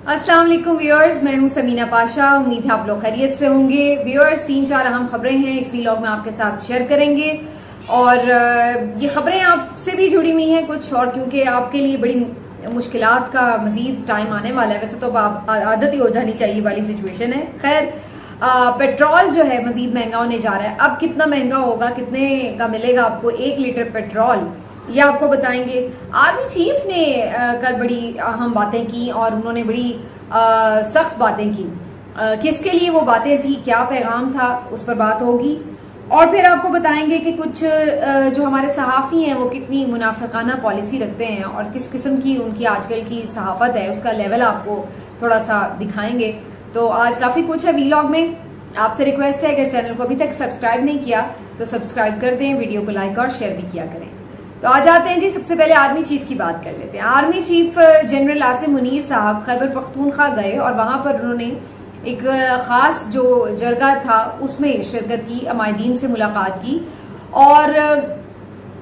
अस्सलाम वालेकुम व्यूअर्स, मैं हूं समीना पाशा। उम्मीद है आप लोग खैरियत से होंगे। व्यूअर्स, 3-4 अहम खबरें हैं इस वीलॉग में आपके साथ शेयर करेंगे और ये खबरें आपसे भी जुड़ी हुई हैं कुछ, और क्योंकि आपके लिए बड़ी मुश्किलात का मजीद टाइम आने वाला है। वैसे तो आप आदत ही हो जानी चाहिए वाली सिचुएशन है। खैर, पेट्रोल जो है मजीद महंगा होने जा रहा है। अब कितना महंगा होगा, कितने का मिलेगा आपको 1 लीटर पेट्रोल, ये आपको बताएंगे। आर्मी चीफ ने कल बड़ी अहम बातें की और उन्होंने बड़ी सख्त बातें की। किसके लिए वो बातें थी, क्या पैगाम था, उस पर बात होगी। और फिर आपको बताएंगे कि कुछ जो हमारे सहाफ़ी हैं वो कितनी मुनाफिकाना पॉलिसी रखते हैं और किस किस्म की उनकी आजकल की सहाफत है, उसका लेवल आपको थोड़ा सा दिखाएंगे। तो आज काफी कुछ है वीलॉग में। आपसे रिक्वेस्ट है, अगर चैनल को अभी तक सब्सक्राइब नहीं किया तो सब्सक्राइब कर दें, वीडियो को लाइक और शेयर भी किया करें। तो आ जाते हैं जी, सबसे पहले आर्मी चीफ की बात कर लेते हैं। Army chief general Asim Munir साहब खैबर पख्तूनख्वा गए और वहां पर उन्होंने एक खास जो जरगा था उसमें शिरकत की, अमायदीन से मुलाकात की और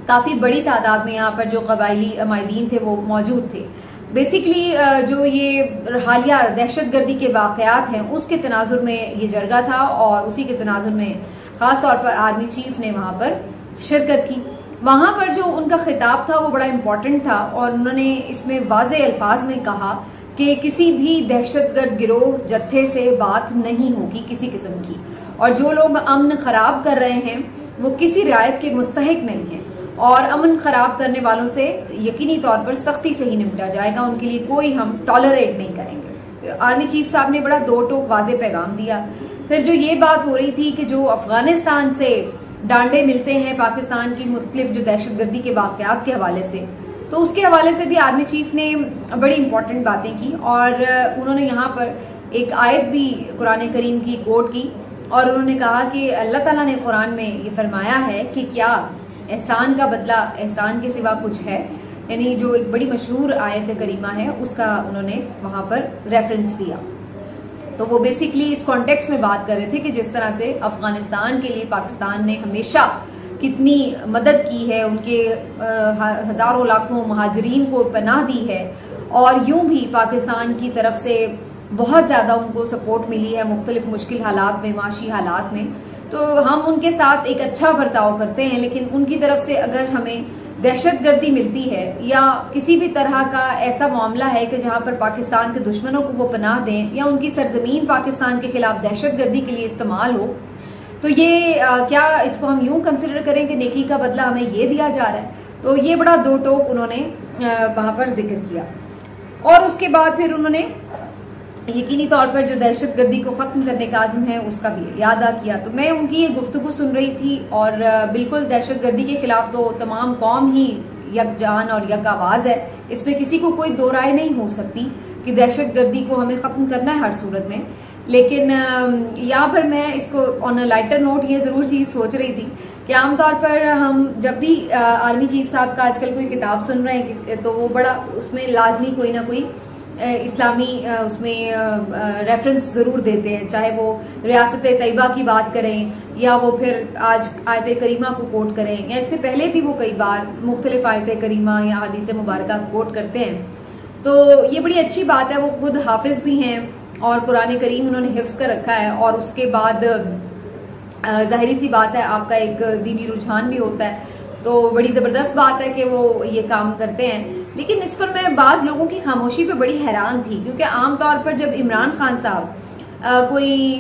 काफी बड़ी तादाद में यहाँ पर जो कबायली अमायदीन थे वो मौजूद थे। बेसिकली जो ये हालिया दहशतगर्दी के वाकयात हैं उसके तनाजुर में ये जरगा था और उसी के तनाजुर में खास तौर पर आर्मी चीफ ने वहां पर शिरकत की। वहां पर जो उनका खिताब था वो बड़ा इम्पोर्टेंट था और उन्होंने इसमें वाज़े अल्फाज में कहा कि किसी भी दहशतगर्द गिरोह जत्थे से बात नहीं होगी किसी किस्म की, और जो लोग अमन खराब कर रहे हैं वो किसी रियायत के मुस्तहिक नहीं है और अमन खराब करने वालों से यकीनी तौर पर सख्ती से ही निपटा जाएगा, उनके लिए कोई हम टॉलरेट नहीं करेंगे। तो आर्मी चीफ साहब ने बड़ा दो टोक वाज़े पैगाम दिया। फिर जो ये बात हो रही थी कि जो अफगानिस्तान से डांडे मिलते हैं पाकिस्तान की मुख्तलिफ जो दहशतगर्दी के वाकयात के हवाले से, तो उसके हवाले से भी आर्मी चीफ ने बड़ी इंपॉर्टेंट बातें की और उन्होंने यहाँ पर एक आयत भी कुरान करीम की कोट की और उन्होंने कहा कि अल्लाह ताला ने कुरान में ये फरमाया है कि क्या एहसान का बदला एहसान के सिवा कुछ है, यानी जो एक बड़ी मशहूर आयत करीमा है उसका उन्होंने वहां पर रेफरेंस दिया। तो वो बेसिकली इस कॉन्टेक्स्ट में बात कर रहे थे कि जिस तरह से अफगानिस्तान के लिए पाकिस्तान ने हमेशा कितनी मदद की है, उनके हजारों लाखों महाजरीन को पनाह दी है और यूं भी पाकिस्तान की तरफ से बहुत ज्यादा उनको सपोर्ट मिली है मुख्तलिफ मुश्किल हालात में, माशी हालात में। तो हम उनके साथ एक अच्छा बर्ताव करते हैं, लेकिन उनकी तरफ से अगर हमें दहशतगर्दी मिलती है या किसी भी तरह का ऐसा मामला है कि जहां पर पाकिस्तान के दुश्मनों को वो पनाह दें या उनकी सरजमीन पाकिस्तान के खिलाफ दहशतगर्दी के लिए इस्तेमाल हो, तो ये क्या इसको हम यूं कंसिडर करें कि नेकी का बदला हमें ये दिया जा रहा है। तो ये बड़ा दो टोक उन्होंने वहां पर जिक्र किया और उसके बाद फिर उन्होंने यकीनी तौर पर जो दहशतगर्दी को खत्म करने का आज़म है उसका भी यादा किया। तो मैं उनकी ये गुफ्तगू सुन रही थी और बिल्कुल दहशतगर्दी के खिलाफ तो तमाम कौम ही यकजान और यक आवाज है, इसमें किसी को कोई दो राय नहीं हो सकती कि दहशतगर्दी को हमें खत्म करना है हर सूरत में। लेकिन यहाँ पर मैं इसको ऑन अ लाइटर नोट ये जरूर चीज सोच रही थी कि आमतौर पर हम जब भी आर्मी चीफ साहब का आजकल कोई खिताब सुन रहे हैं तो वो बड़ा उसमें लाजमी कोई ना कोई इस्लामी उसमें रेफरेंस जरूर देते हैं, चाहे वो रियासत तैयबा की बात करें या वो फिर आज आयत करीमा को कोट करें या इससे पहले भी वो कई बार मुख्तलिफ आयत करीमा या हदीस मुबारका कोट करते हैं। तो ये बड़ी अच्छी बात है, वो खुद हाफिज भी हैं और कुरान करीम उन्होंने हिफ्ज कर रखा है और उसके बाद जाहिर सी बात है आपका एक दीनी रुझान भी होता है, तो बड़ी जबरदस्त बात है कि वो ये काम करते हैं। लेकिन इस पर मैं बाज लोगों की खामोशी पे बड़ी हैरान थी, क्योंकि आमतौर पर जब इमरान खान साहब कोई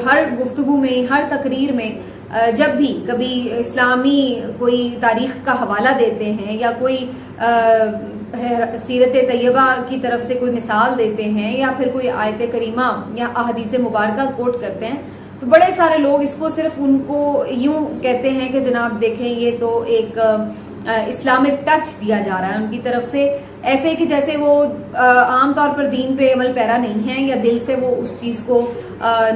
हर गुफ्तगू में, हर तकरीर में जब भी कभी इस्लामी कोई तारीख का हवाला देते हैं या कोई सीरत तैयबा की तरफ से कोई मिसाल देते हैं या फिर कोई आयत करीमा या अहदीस मुबारका कोट करते हैं, तो बड़े सारे लोग इसको सिर्फ उनको यूं कहते हैं कि जनाब देखें ये तो एक इस्लामिक टच दिया जा रहा है उनकी तरफ से, ऐसे कि जैसे वो आमतौर पर दीन पे अमल पैरा नहीं है या दिल से वो उस चीज को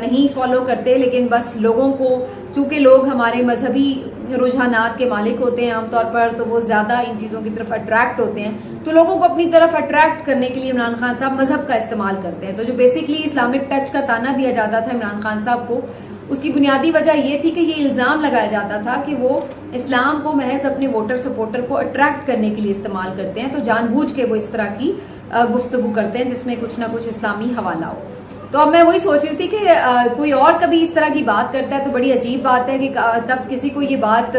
नहीं फॉलो करते, लेकिन बस लोगों को, चूंकि लोग हमारे मजहबी रुझानात के मालिक होते हैं आमतौर पर, तो वो ज्यादा इन चीजों की तरफ अट्रैक्ट होते हैं, तो लोगों को अपनी तरफ अट्रैक्ट करने के लिए इमरान खान साहब मजहब का इस्तेमाल करते हैं। तो जो बेसिकली इस्लामिक टच का ताना दिया जाता था इमरान खान साहब को, उसकी बुनियादी वजह ये थी कि ये इल्जाम लगाया जाता था कि वो इस्लाम को महज अपने वोटर सपोर्टर को अट्रैक्ट करने के लिए इस्तेमाल करते हैं, तो जानबूझ के वो इस तरह की गुफ्तगू करते हैं जिसमें कुछ ना कुछ इस्लामी हवाला हो। तो अब मैं वही सोच रही थी कि कोई और कभी इस तरह की बात करता है तो बड़ी अजीब बात है कि तब किसी को ये बात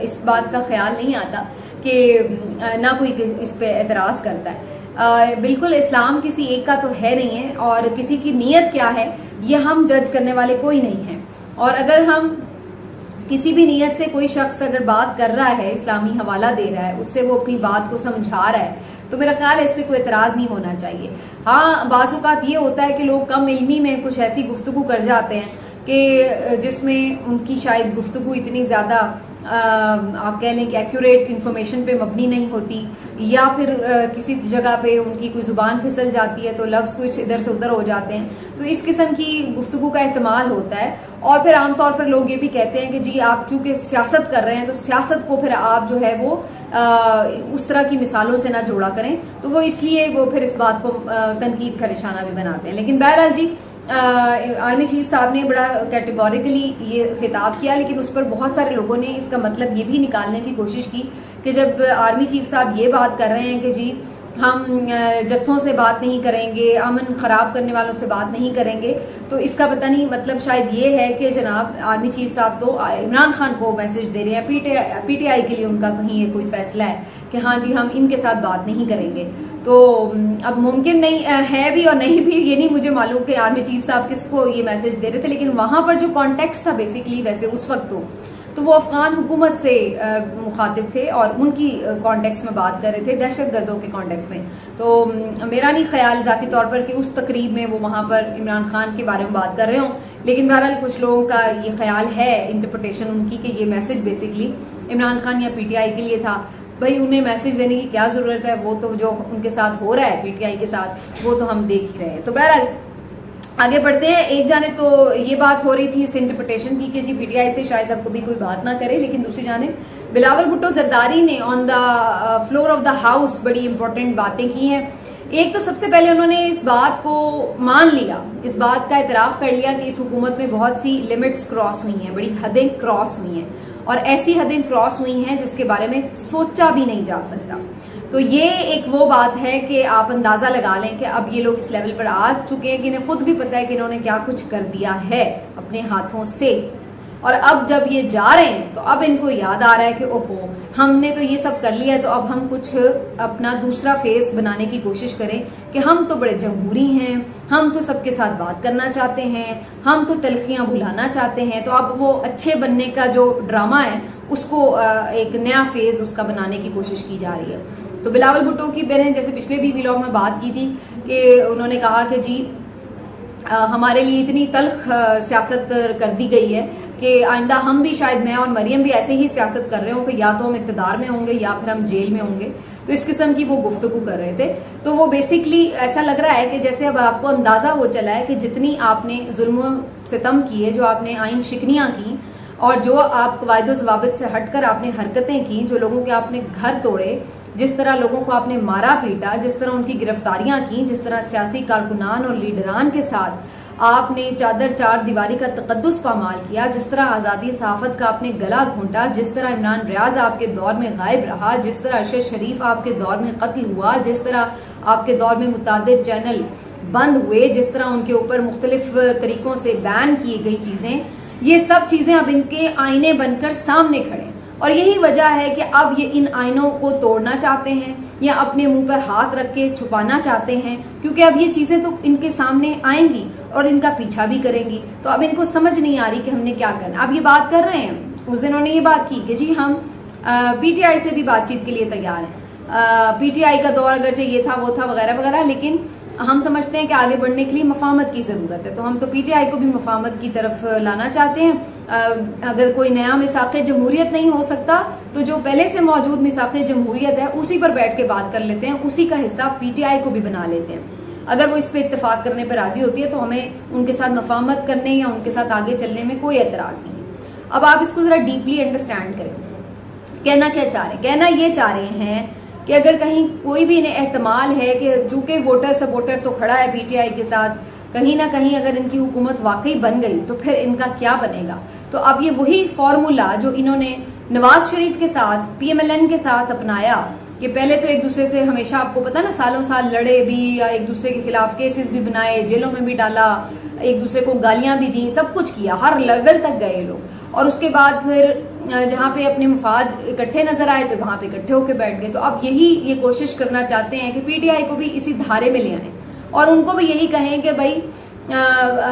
इस बात का ख्याल नहीं आता कि ना कोई इस पे एतराज करता है। बिल्कुल इस्लाम किसी एक का तो है नहीं है, और किसी की नीयत क्या है ये हम जज करने वाले कोई नहीं है। और अगर हम किसी भी नीयत से कोई शख्स अगर बात कर रहा है, इस्लामी हवाला दे रहा है, उससे वो अपनी बात को समझा रहा है, तो मेरा ख्याल है इस पे कोई एतराज नहीं होना चाहिए। हाँ, बाज़ औक़ात ये होता है कि लोग कम इल्मी में कुछ ऐसी गुफ्तगू कर जाते हैं कि जिसमें उनकी शायद गुफ्तगू इतनी ज्यादा आप कह लें कि एक्यूरेट इंफॉर्मेशन पे मबनी नहीं होती, या फिर किसी जगह पे उनकी कोई जुबान फिसल जाती है तो लफ्ज कुछ इधर से उधर हो जाते हैं। तो इस किस्म की गुफ्तगू का इस्तेमाल होता है। और फिर आमतौर पर लोग ये भी कहते हैं कि जी आप चूंकि सियासत कर रहे हैं तो सियासत को फिर आप जो है वो उस तरह की मिसालों से ना जोड़ा करें, तो वो इसलिए वो फिर इस बात को तनकीद का निशाना भी बनाते हैं। लेकिन बहरहाल जी आर्मी चीफ साहब ने बड़ा कैटेगोरिकली ये खिताब किया, लेकिन उस पर बहुत सारे लोगों ने इसका मतलब ये भी निकालने की कोशिश की कि जब आर्मी चीफ साहब ये बात कर रहे हैं कि जी हम जत्थों से बात नहीं करेंगे, अमन खराब करने वालों से बात नहीं करेंगे, तो इसका पता नहीं मतलब शायद ये है कि जनाब आर्मी चीफ साहब तो इमरान खान को मैसेज दे रहे हैं, पीटीआई के लिए उनका कहीं ये कोई फैसला है कि हाँ जी हम इनके साथ बात नहीं करेंगे। तो अब मुमकिन नहीं है भी और नहीं भी, ये नहीं मुझे मालूम कि आर्मी चीफ साहब किसको ये मैसेज दे रहे थे, लेकिन वहां पर जो कॉन्टेक्स्ट था बेसिकली वैसे उस वक्त तो वो अफगान हुकूमत से मुखातिब थे और उनकी कॉन्टेक्स्ट में बात कर रहे थे, दहशत गर्दों के कॉन्टेक्स्ट में। तो मेरा नहीं ख्याल जाती तौर पर कि उस तकरीब में वो वहां पर इमरान खान के बारे में बात कर रहे हों, लेकिन बहरहाल कुछ लोगों का ये ख्याल है, इंटरप्रिटेशन उनकी, कि ये मैसेज बेसिकली इमरान खान या पीटीआई के लिए था। भाई उन्हें मैसेज देने की क्या जरूरत है, वो तो जो उनके साथ हो रहा है पीटीआई के साथ वो तो हम देख ही रहे हैं। तो बहरहाल आगे बढ़ते हैं। एक जाने तो ये बात हो रही थी इस इंटरप्रिटेशन की कि जी पीटीआई से शायद अब कभी कोई बात ना करे, लेकिन दूसरी जाने बिलावल भुट्टो जरदारी ने on the floor of the house बड़ी इंपॉर्टेंट बातें की हैं। एक तो सबसे पहले उन्होंने इस बात को मान लिया, इस बात का इतराफ कर लिया कि इस हुकूमत में बहुत सी लिमिट्स क्रॉस हुई हैं, बड़ी हदें क्रॉस हुई हैं, और ऐसी हदें क्रॉस हुई हैं जिसके बारे में सोचा भी नहीं जा सकता। तो ये एक वो बात है कि आप अंदाजा लगा लें कि अब ये लोग इस लेवल पर आ चुके हैं कि इन्हें खुद भी पता है कि इन्होंने क्या कुछ कर दिया है अपने हाथों से, और अब जब ये जा रहे हैं तो अब इनको याद आ रहा है कि ओहो हमने तो ये सब कर लिया है, तो अब हम कुछ अपना दूसरा फेस बनाने की कोशिश करें कि हम तो बड़े जमहूरी हैं, हम तो सबके साथ बात करना चाहते हैं, हम तो तलखियां भुलाना चाहते हैं। तो अब वो अच्छे बनने का जो ड्रामा है उसको एक नया फेज उसका बनाने की कोशिश की जा रही है। तो बिलावल भुट्टो की मैंने जैसे पिछले भी व्लॉग में बात की थी कि उन्होंने कहा कि जी हमारे लिए इतनी तल्ख सियासत कर दी गई है कि आइंदा हम भी, शायद मैं और मरियम भी ऐसे ही सियासत कर रहे हो कि या तो हम इक़्तिदार में होंगे या फिर हम जेल में होंगे। तो इस किस्म की वो गुफ्तगू कर रहे थे। तो वो बेसिकली ऐसा लग रहा है कि जैसे अब आपको अंदाजा हो चला है कि जितनी आपने जुल्म सितम किए, जो आपने आइन शिकनियां की और जो आप कवायद ज़वाबित से हटकर आपने हरकतें की, जो लोगों के आपने घर तोड़े, जिस तरह लोगों को आपने मारा पीटा, जिस तरह उनकी गिरफ्तारियां की, जिस तरह सियासी कारकुनान और लीडरान के साथ आपने चादर चार दीवारी का तकद्दुस पामाल किया, जिस तरह आज़ादी सहाफत का आपने गला घोंटा, जिस तरह इमरान रियाज आपके दौर में गायब रहा, जिस तरह अरशद शरीफ आपके दौर में कत्ल हुआ, जिस तरह आपके दौर में मुतादिद चैनल बंद हुए, जिस तरह उनके ऊपर मुख्तलिफ तरीकों से बैन की गई चीजें, ये सब चीजें अब इनके आईने बनकर सामने खड़े। और यही वजह है कि अब ये इन आइनों को तोड़ना चाहते हैं या अपने मुंह पर हाथ रख के छुपाना चाहते हैं, क्योंकि अब ये चीजें तो इनके सामने आएंगी और इनका पीछा भी करेंगी। तो अब इनको समझ नहीं आ रही कि हमने क्या करना। अब ये बात कर रहे हैं, उस दिन उन्होंने ये बात की कि जी हम पीटीआई से भी बातचीत के लिए तैयार हैं। पीटीआई का दौर अगर ये था वो था वगैरह वगैरह, लेकिन हम समझते हैं कि आगे बढ़ने के लिए मफाहमत की जरूरत है। तो हम तो पीटीआई को भी मफाहमत की तरफ लाना चाहते हैं। अगर कोई नया मिसाक़े जमहूरियत नहीं हो सकता तो जो पहले से मौजूद मिसाक़े जमहूरियत है उसी पर बैठ के बात कर लेते हैं, उसी का हिस्सा पीटीआई को भी बना लेते हैं। अगर वो इस पर इत्तेफाक करने पर राजी होती है तो हमें उनके साथ मफाहमत करने या उनके साथ आगे चलने में कोई एतराज नहीं है। अब आप इसको जरा डीपली अंडरस्टैंड करें। कहना क्या चाह रहे हैं? कहना ये चाह रहे हैं कि अगर कहीं कोई भी इन्हें एहतमाल है कि चूंकि वोटर सपोर्टर तो खड़ा है पीटीआई के साथ, कहीं ना कहीं अगर इनकी हुकूमत वाकई बन गई तो फिर इनका क्या बनेगा। तो अब ये वही फॉर्मूला जो इन्होंने नवाज शरीफ के साथ, पीएमएलएन के साथ अपनाया कि पहले तो एक दूसरे से हमेशा, आपको पता ना, सालों साल लड़े भी, या एक दूसरे के खिलाफ केसेस भी बनाए, जेलों में भी डाला, एक दूसरे को गालियां भी दी, सब कुछ किया, हर लेवल तक गए लोग। और उसके बाद फिर जहां पे अपने मफाद इकट्ठे नजर आए तो वहां पे इकट्ठे होकर बैठ गए। तो अब ये कोशिश करना चाहते हैं कि पीटीआई को भी इसी धारे में ले आए और उनको भी यही कहें कि भाई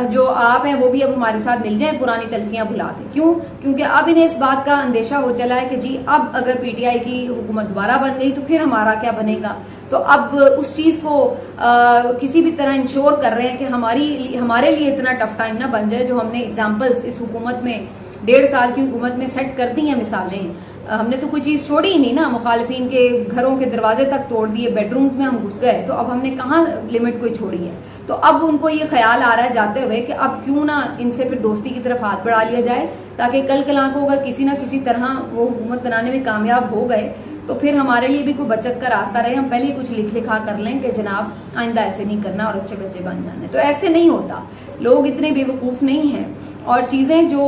जो आप हैं वो भी अब हमारे साथ मिल जाएं, पुरानी तलखियां भुला दें। क्यों? क्योंकि अब इन्हें इस बात का अंदेशा हो चला है कि जी अब अगर पीटीआई की हुकूमत दोबारा बन गई तो फिर हमारा क्या बनेगा। तो अब उस चीज को किसी भी तरह इंश्योर कर रहे हैं कि हमारे लिए इतना टफ टाइम ना बन जाए। जो हमने एग्जाम्पल्स इस हुकूमत में 1.5 साल की हुकूमत में सेट कर दी हैं, मिसालें, हमने तो कोई चीज छोड़ी ही नहीं ना। मुखालिफिन के घरों के दरवाजे तक तोड़ दिए, बेडरूम्स में हम घुस गए, तो अब हमने कहाँ लिमिट कोई छोड़ी है। तो अब उनको ये ख्याल आ रहा है जाते हुए कि अब क्यों ना इनसे फिर दोस्ती की तरफ हाथ बढ़ा लिया जाए, ताकि कल कला को अगर किसी ना किसी तरह वो हुकूमत बनाने में कामयाब हो गए तो फिर हमारे लिए भी कोई बचत का रास्ता रहे। हम पहले ही कुछ लिखा कर लें कि जनाब आइंदा ऐसे नहीं करना और अच्छे बच्चे बन जाने। तो ऐसे नहीं होता, लोग इतने बेवकूफ नहीं हैं। और चीजें जो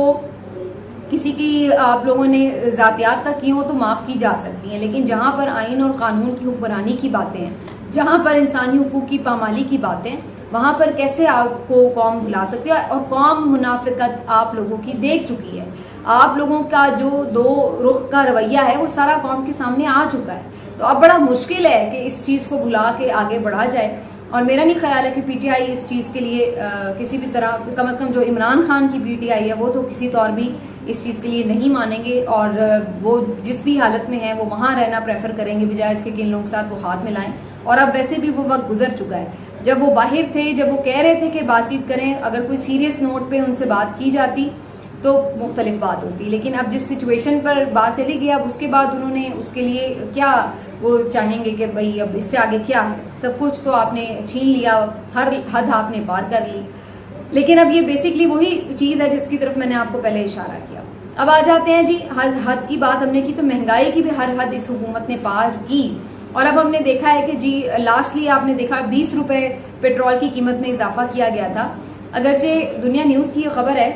किसी की आप लोगों ने जातियात तक की हो तो माफ की जा सकती हैं, लेकिन जहां पर आइन और कानून की हुक्मरानी की बातें हैं, जहां पर इंसानी हुकूक की पामाली की बातें, वहां पर कैसे आपको कौम भुला सकती है। और कौम मुनाफिकत आप लोगों की देख चुकी है। आप लोगों का जो दो रुख का रवैया है वो सारा कौम के सामने आ चुका है। तो अब बड़ा मुश्किल है कि इस चीज को भुला के आगे बढ़ा जाए। और मेरा नहीं ख्याल है कि पीटीआई इस चीज के लिए किसी भी तरह, कम से कम जो इमरान खान की पीटीआई है वो तो किसी तौर भी इस चीज के लिए नहीं मानेंगे। और वो जिस भी हालत में है वो वहां रहना प्रेफर करेंगे, बजाय इसके कि इन लोगों के साथ वो हाथ मिलाएं। और अब वैसे भी वो वक्त गुजर चुका है। जब वो बाहर थे, जब वो कह रहे थे कि बातचीत करें, अगर कोई सीरियस नोट पे उनसे बात की जाती तो मुख्तलिफ बात होती। लेकिन अब जिस सिचुएशन पर बात चली गई, अब उसके बाद उन्होंने उसके लिए क्या वो चाहेंगे कि भाई अब इससे आगे क्या है। सब कुछ तो आपने छीन लिया, हर हद आपने पार कर ली। लेकिन अब ये बेसिकली वही चीज है जिसकी तरफ मैंने आपको पहले इशारा किया। अब आ जाते हैं जी, हद की बात हमने की तो महंगाई की भी हर हद इस हुकूमत ने पार की। और अब हमने देखा है कि जी लास्टली आपने देखा 20 रुपए पेट्रोल की कीमत में इजाफा किया गया था। अगरचे दुनिया न्यूज की खबर है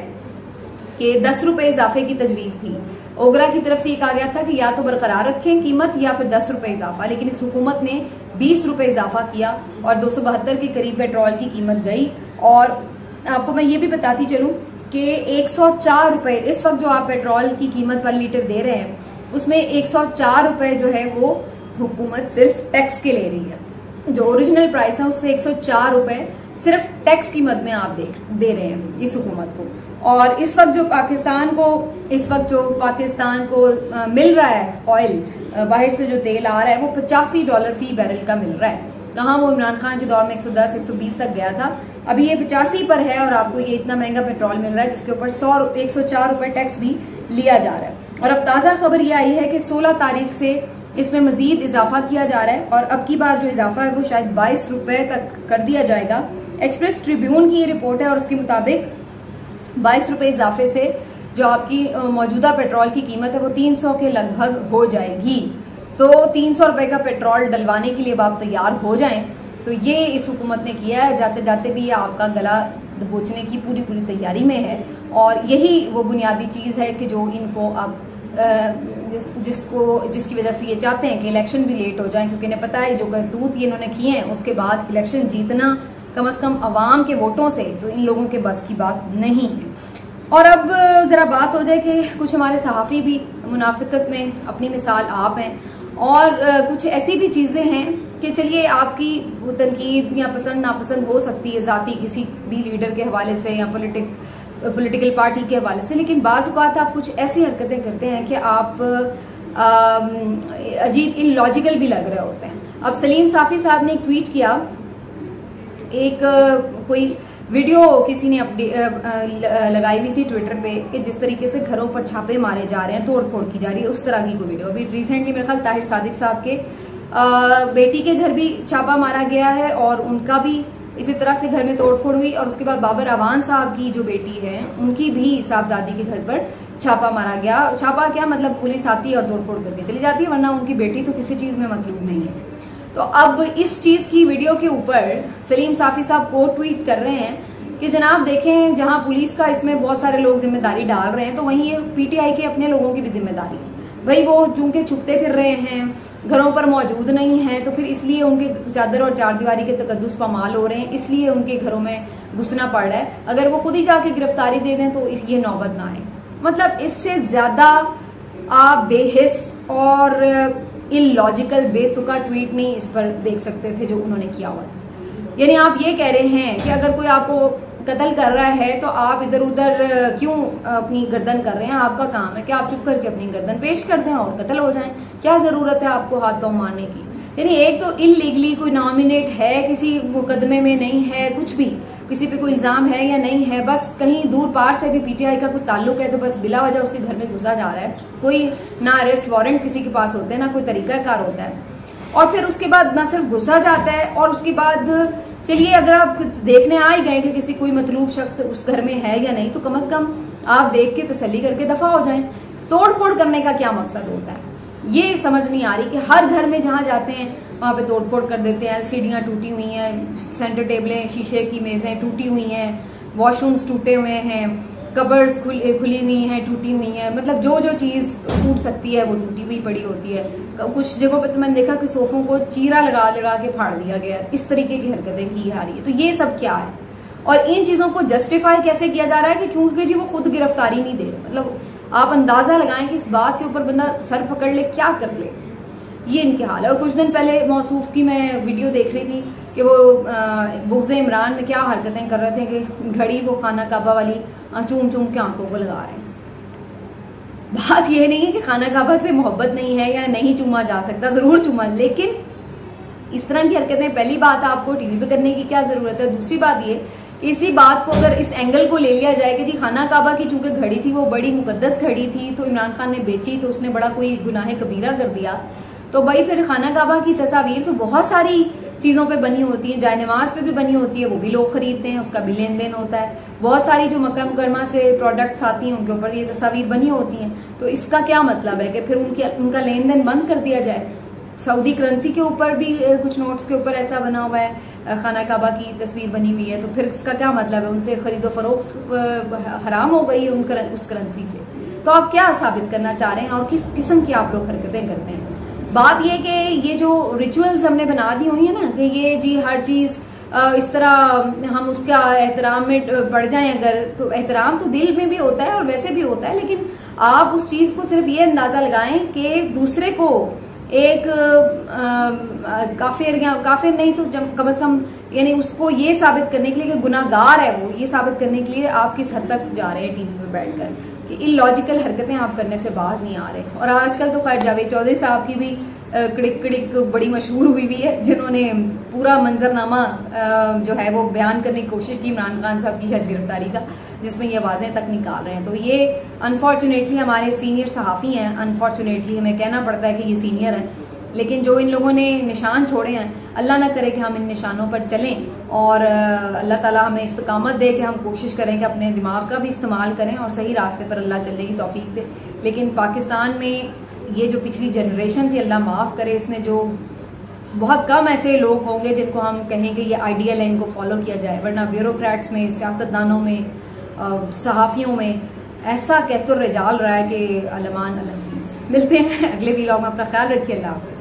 कि 10 रुपए इजाफे की तजवीज थी। ओगरा की तरफ से ये कहा गया था कि या तो बरकरार रखें कीमत या फिर 10 रुपए इजाफा, लेकिन इस हुकूमत ने 20 रुपए इजाफा किया और 272 के करीब पेट्रोल की कीमत गई। और आपको मैं ये भी बताती चलूं कि 104 रुपए इस वक्त जो आप पेट्रोल की कीमत पर लीटर दे रहे हैं, उसमें 104 रुपए जो है वो हुकूमत सिर्फ टैक्स के ले रही है। जो ओरिजिनल प्राइस है उससे 104 रुपए सिर्फ टैक्स की मद में आप दे रहे हैं इस हुकूमत को। और इस वक्त जो पाकिस्तान को मिल रहा है ऑयल, बाहर से जो तेल आ रहा है वो $85 फी बैरल का मिल रहा है। कहाँ वो इमरान खान के दौर में 110 120 तक गया था, अभी ये 85 पर है। और आपको ये इतना महंगा पेट्रोल मिल रहा है जिसके ऊपर 104 रुपए टैक्स भी लिया जा रहा है। और अब ताजा खबर ये आई है कि 16 तारीख से इसमें मजीद इजाफा किया जा रहा है और अब की बार जो इजाफा है वो शायद 22 रुपए तक कर दिया जाएगा। एक्सप्रेस ट्रिब्यून की ये रिपोर्ट है और उसके मुताबिक 22 रुपए इजाफे से जो आपकी मौजूदा पेट्रोल की कीमत है वो 300 के लगभग हो जाएगी। तो 300 रुपए का पेट्रोल डलवाने के लिए अब आप तैयार हो जाएं। तो ये इस हुकूमत ने किया है, जाते जाते भी ये आपका गला दबोचने की पूरी तैयारी में है। और यही वो बुनियादी चीज है कि जो इनको अब जिसकी वजह से ये चाहते हैं कि इलेक्शन भी लेट हो जाए, क्योंकि इन्हें पता है जो करतूत ये इन्होंने किए हैं उसके बाद इलेक्शन जीतना कम से कम अवाम के वोटों से तो इन लोगों के बस की बात नहीं है। और अब जरा बात हो जाए कि कुछ हमारे सहाफी भी मुनाफिकत में अपनी मिसाल आप हैं और कुछ ऐसी भी चीजें हैं कि चलिए आपकी तनकीद या पसंद नापसंद हो सकती है जाती किसी भी लीडर के हवाले से या पॉलिटिकल पार्टी के हवाले से, लेकिन बाज़ औक़ात आप कुछ ऐसी हरकतें करते हैं कि आप अजीब इलॉजिकल भी लग रहे होते हैं। अब सलीम साफी साहब ने एक ट्वीट किया, एक कोई वीडियो किसी ने लगाई हुई थी ट्विटर पे कि जिस तरीके से घरों पर छापे मारे जा रहे हैं, तोड़ फोड़ की जा रही है, उस तरह की कोई वीडियो। अभी रिसेंटली मेरे ख्याल ताहिर सादिक साहब के बेटी के घर भी छापा मारा गया है और उनका भी इसी तरह से घर में तोड़फोड़ हुई। और उसके बाद बाबर अवान साहब की जो बेटी है उनकी भी साहबजादी के घर पर छापा मारा गया। छापा क्या मतलब, पुलिस आती है और तोड़फोड़ करके चली जाती है, वरना उनकी बेटी तो किसी चीज में मतलूब नहीं है। तो अब इस चीज की वीडियो के ऊपर सलीम साफी साहब को ट्वीट कर रहे हैं कि जनाब देखें, जहां पुलिस का इसमें बहुत सारे लोग जिम्मेदारी डाल रहे हैं तो वहीं ये पीटीआई के अपने लोगों की भी जिम्मेदारी है। भाई वो चूंकि छुपते फिर रहे हैं घरों पर मौजूद नहीं है, तो फिर इसलिए उनके चादर और चारदीवारी के तकद्दुस पामाल हो रहे हैं, इसलिए उनके घरों में घुसना पड़ रहा है। अगर वो खुद ही जाके गिरफ्तारी दे दें तो ये नौबत ना आए। मतलब इससे ज्यादा आप बेहिस और इलॉजिकल बेतुका ट्वीट नहीं इस पर देख सकते थे जो उन्होंने किया हुआ था। यानी आप ये कह रहे हैं कि अगर कोई आपको कत्ल कर रहा है तो आप इधर उधर क्यों अपनी गर्दन कर रहे हैं? आपका काम है कि आप चुप करके अपनी गर्दन पेश कर दें और कत्ल हो जाएं। क्या जरूरत है आपको हाथ पांव मारने की? यानी एक तो इलीगली कोई नॉमिनेट है, किसी मुकदमे में नहीं है, कुछ भी किसी पे कोई इल्जाम है या नहीं है, बस कहीं दूर पार से भी पीटीआई का कोई ताल्लुक है तो बस बिला वजह उसके घर में घुसा जा रहा है। कोई ना अरेस्ट वारंट किसी के पास होते हैं, ना कोई तरीकाकार होता है। और फिर उसके बाद ना सिर्फ घुसा जाता है, और उसके बाद चलिए अगर आप देखने आ ही गए कि किसी कोई मतलूब शख्स उस घर में है या नहीं, तो कम से कम आप देख के तसल्ली करके दफा हो जाएं। तोड़ फोड़ करने का क्या मकसद होता है, ये समझ नहीं आ रही कि हर घर में जहां जाते हैं वहां पे तोड़ फोड़ कर देते हैं। एलसीडियां टूटी हुई हैं, सेंटर टेबलें, शीशे की मेजें टूटी हुई हैं, वॉशरूम्स टूटे हुए हैं, कबर्ड्स खुली हुई हैं, टूटी हुई हैं। मतलब जो जो चीज टूट सकती है वो टूटी हुई पड़ी होती है। कुछ जगहों पे तो मैंने देखा कि सोफों को चीरा लगा लगा के फाड़ दिया गया, इस तरीके की हरकतें की जा रही है। तो ये सब क्या है और इन चीजों को जस्टिफाई कैसे किया जा रहा है कि क्योंकि जी वो खुद गिरफ्तारी नहीं दे रहे। मतलब आप अंदाजा लगाएं कि इस बात के ऊपर बंदा सर पकड़ ले, क्या कर ले, ये इनके हाल है। और कुछ दिन पहले मौसूफ की मैं वीडियो देख रही थी कि वो बुग़्ज़ इमरान में क्या हरकतें कर रहे थे कि घड़ी वो खाना काबा वाली चूम चूम के आंखों को लगा रहे हैं। बात ये नहीं है कि खाना काबा से मोहब्बत नहीं है या नहीं चूमा जा सकता, जरूर चूमा, लेकिन इस तरह की हरकतें पहली बात आपको टीवी पे करने की क्या जरूरत है। दूसरी बात ये, इसी बात को अगर इस एंगल को ले लिया जाए कि जी खाना काबा की चूंकि घड़ी थी वो बड़ी मुकद्दस घड़ी थी, तो इमरान खान ने बेची तो उसने बड़ा कोई गुनाह कबीरा कर दिया, तो भाई फिर खाना काबा की तस्वीर तो बहुत सारी चीजों पे बनी होती है, जायनमाज पे भी बनी होती है, वो भी लोग खरीदते हैं, उसका भी लेन देन होता है। बहुत सारी जो मक्का मुकरमा से प्रोडक्ट्स आती हैं उनके ऊपर ये तस्वीर बनी होती हैं। तो इसका क्या मतलब है कि फिर उनका लेन देन बंद कर दिया जाए? सऊदी करेंसी के ऊपर भी कुछ नोट्स के ऊपर ऐसा बना हुआ है, खाना काबा की तस्वीर बनी हुई है, तो फिर इसका क्या मतलब है? उनसे खरीदो फरोख्त हराम हो गई है उस करेंसी से। तो आप क्या साबित करना चाह रहे हैं और किस किस्म की आप लोग हरकतें करते हैं? बात ये कि ये जो रिचुअल्स हमने बना दी हुई है ना कि ये जी हर चीज इस तरह हम उसका एहतराम में पड़ जाएं, अगर तो एहतराम तो दिल में भी होता है और वैसे भी होता है, लेकिन आप उस चीज को सिर्फ ये अंदाजा लगाएं कि दूसरे को एक काफिर नहीं तो कम से कम यानी उसको ये साबित करने के लिए कि गुनाहगार है वो, ये साबित करने के लिए आप किस हद तक जा रहे हैं टीवी में बैठकर कि इलॉजिकल हरकतें आप करने से बाज नहीं आ रहे। और आजकल तो खैर जावेद चौधरी साहब की भी कड़िक कड़िक बड़ी मशहूर हुई भी है, जिन्होंने पूरा मंजरनामा जो है वो बयान करने की कोशिश की इमरान खान साहब की शायद गिरफ्तारी का, जिसमें ये आवाजें तक निकाल रहे हैं। तो ये अनफॉर्चुनेटली हमारे सीनियर सहाफी हैं, अनफॉर्चुनेटली हमें कहना पड़ता है कि ये सीनियर हैं, लेकिन जो इन लोगों ने निशान छोड़े हैं, अल्लाह ना करे कि हम इन निशानों पर चलें और अल्लाह ताला हमें इस्तकामत दे कि हम कोशिश करें कि अपने दिमाग का भी इस्तेमाल करें और सही रास्ते पर अल्लाह चलने की तौफीक दे। लेकिन पाकिस्तान में ये जो पिछली जनरेशन थी, अल्लाह माफ़ करे, इसमें जो बहुत कम ऐसे लोग होंगे जिनको हम कहें कि ये आइडियल है, इनको फॉलो किया जाए, वरना ब्यूरोक्रेट्स में, सियासतदानों में, सहाफ़ियों में ऐसा कहतुर रिजाल रहा है कि अलमान अलम। मिलते हैं अगले वीडियो में, अपना ख्याल रखिए, अल्लाह हाफ़िज़।